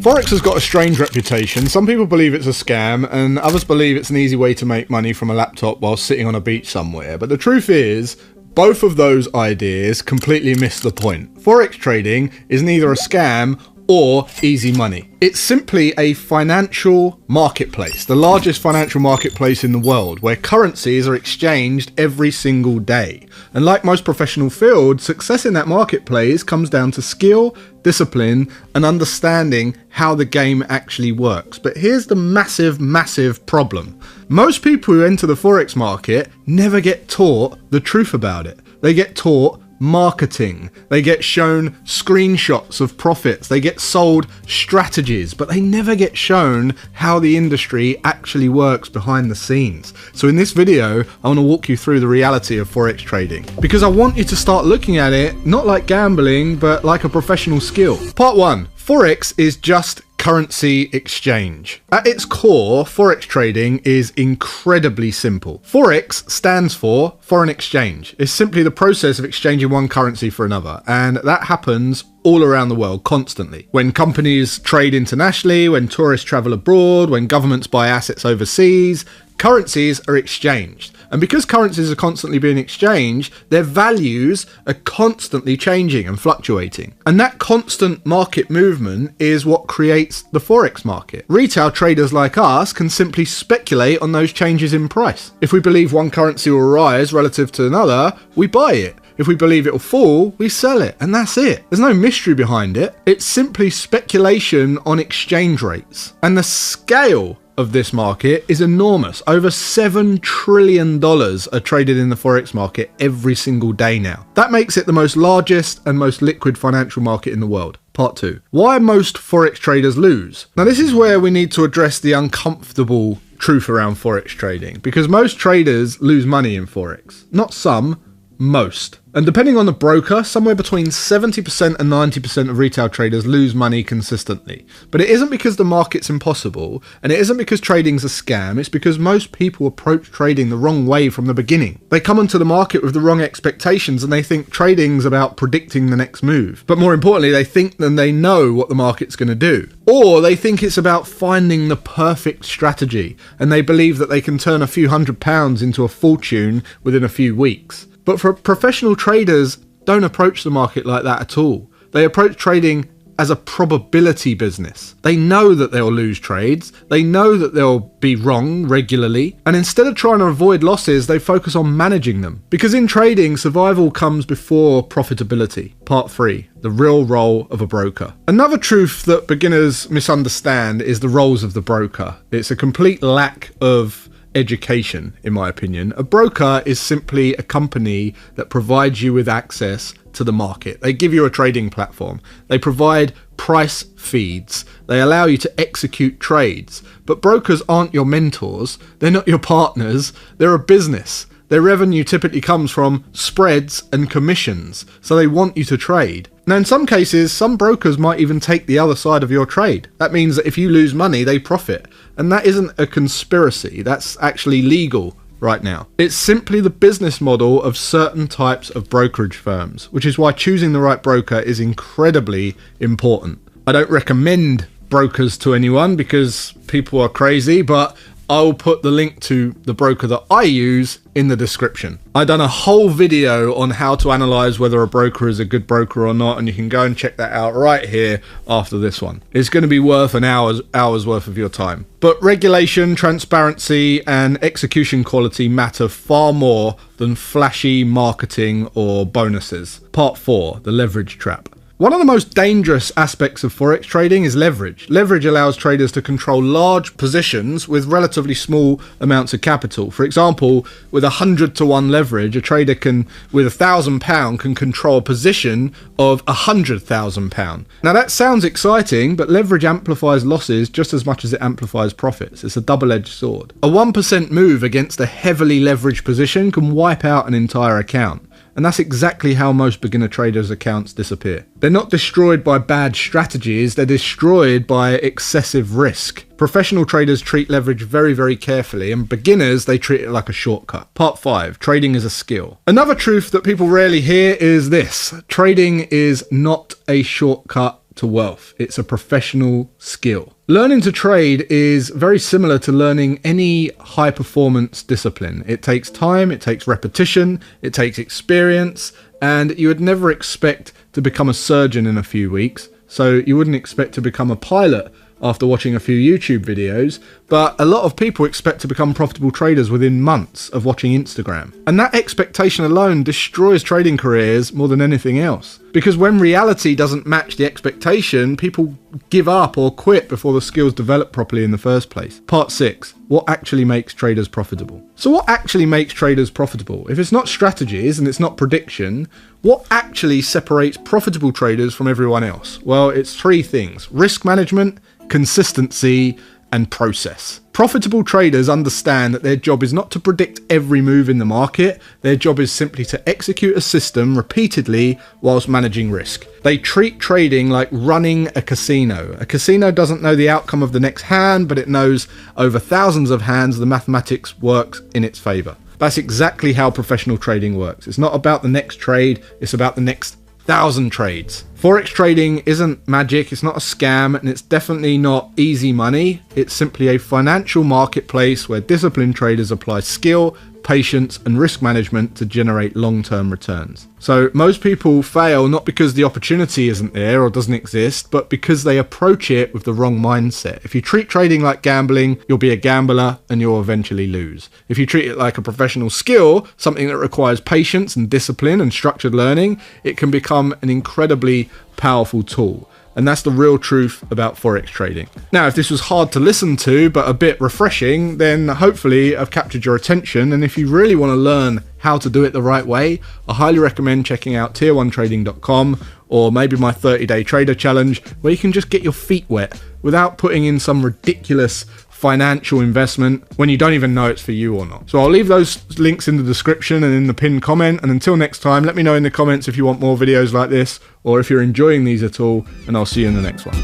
Forex has got a strange reputation. Some people believe it's a scam and others believe it's an easy way to make money from a laptop while sitting on a beach somewhere. But the truth is, both of those ideas completely miss the point. Forex trading is neither a scam or easy money. It's simply a financial marketplace, the largest financial marketplace in the world, where currencies are exchanged every single day. And like most professional fields, success in that marketplace comes down to skill, discipline, and understanding how the game actually works. But here's the massive problem. Most people who enter the Forex market never get taught the truth about it. They get taught marketing, they get shown screenshots of profits, they get sold strategies, but they never get shown how the industry actually works behind the scenes. So in this video, I want to walk you through the reality of Forex trading, because I want you to start looking at it not like gambling, but like a professional skill. Part 1. Forex is just currency exchange. At its core, Forex trading is incredibly simple. Forex stands for foreign exchange. It's simply the process of exchanging one currency for another, and that happens all around the world constantly. When companies trade internationally, when tourists travel abroad, when governments buy assets overseas, currencies are exchanged. And because currencies are constantly being exchanged, their values are constantly changing and fluctuating. And that constant market movement is what creates the Forex market. Retail traders like us can simply speculate on those changes in price. If we believe one currency will rise relative to another, we buy it. If we believe it'll fall, we sell it, and that's it. There's no mystery behind it. It's simply speculation on exchange rates. And the scale of this market is enormous. Over $7 trillion are traded in the Forex market every single day now. That makes it the most largest and most liquid financial market in the world. Part 2. Why most Forex traders lose. Now this is where we need to address the uncomfortable truth around Forex trading, because most traders lose money in Forex. Not some, most. And depending on the broker, somewhere between 70% and 90% of retail traders lose money consistently. But it isn't because the market's impossible, and it isn't because trading's a scam, it's because most people approach trading the wrong way from the beginning. They come onto the market with the wrong expectations and they think trading's about predicting the next move. But more importantly, they think that they know what the market's going to do. Or they think it's about finding the perfect strategy, and they believe that they can turn a few £100s into a fortune within a few weeks. But for professional traders, don't approach the market like that at all. They approach trading as a probability business. They know that they'll lose trades, they know that they'll be wrong regularly, and instead of trying to avoid losses, they focus on managing them. Because in trading, survival comes before profitability. Part 3. The real role of a broker. Another truth that beginners misunderstand is the roles of the broker. It's a complete lack of education, in my opinion. A broker is simply a company that provides you with access to the market. They give you a trading platform. They provide price feeds. They allow you to execute trades. But brokers aren't your mentors. They're not your partners. They're a business. Their revenue typically comes from spreads and commissions, so they want you to trade. Now, in some cases, some brokers might even take the other side of your trade. That means that if you lose money, they profit. And that isn't a conspiracy. That's actually legal right now. It's simply the business model of certain types of brokerage firms, which is why choosing the right broker is incredibly important. I don't recommend brokers to anyone because people are crazy, but I'll put the link to the broker that I use in the description. I've done a whole video on how to analyze whether a broker is a good broker or not, and you can go and check that out right here after this one. It's going to be worth an hour's worth of your time. But regulation, transparency, and execution quality matter far more than flashy marketing or bonuses. Part 4, the leverage trap. One of the most dangerous aspects of Forex trading is leverage. Leverage allows traders to control large positions with relatively small amounts of capital. For example, with 100-to-1 leverage, a trader can, with £1,000, can control a position of £100,000. Now that sounds exciting, but leverage amplifies losses just as much as it amplifies profits. It's a double-edged sword. A 1% move against a heavily leveraged position can wipe out an entire account. And that's exactly how most beginner traders' accounts disappear. They're not destroyed by bad strategies, they're destroyed by excessive risk. Professional traders treat leverage very, very carefully, and beginners, they treat it like a shortcut. Part 5, trading is a skill. Another truth that people rarely hear is this: trading is not a shortcut to wealth. It's a professional skill. Learning to trade is very similar to learning any high performance discipline. It takes time, it takes repetition, it takes experience, and you would never expect to become a surgeon in a few weeks. So you wouldn't expect to become a pilot after watching a few YouTube videos, but a lot of people expect to become profitable traders within months of watching Instagram. And that expectation alone destroys trading careers more than anything else. Because when reality doesn't match the expectation, people give up or quit before the skills develop properly in the first place. Part 6. What actually makes traders profitable? So what actually makes traders profitable? If it's not strategies and it's not prediction, what actually separates profitable traders from everyone else? Well, it's 3 things: risk management, consistency, and process. Profitable traders understand that their job is not to predict every move in the market. Their job is simply to execute a system repeatedly whilst managing risk. They treat trading like running a casino. A casino doesn't know the outcome of the next hand, but it knows over thousands of hands the mathematics works in its favor. That's exactly how professional trading works. It's not about the next trade, it's about the next 1,000 trades. Forex trading isn't magic, it's not a scam, and it's definitely not easy money. It's simply a financial marketplace where disciplined traders apply skill, patience, and risk management to generate long-term returns. So most people fail not because the opportunity isn't there or doesn't exist, but because they approach it with the wrong mindset. If you treat trading like gambling, you'll be a gambler and you'll eventually lose. If you treat it like a professional skill, something that requires patience and discipline and structured learning, it can become an incredibly powerful tool. And that's the real truth about Forex trading. Now, if this was hard to listen to, but a bit refreshing, then hopefully I've captured your attention. And if you really want to learn how to do it the right way, I highly recommend checking out tier1trading.com, or maybe my 30-day trader challenge, where you can just get your feet wet without putting in some ridiculous financial investment when you don't even know it's for you or not. So I'll leave those links in the description and in the pinned comment. And until next time, let me know in the comments if you want more videos like this, or if you're enjoying these at all, and I'll see you in the next one.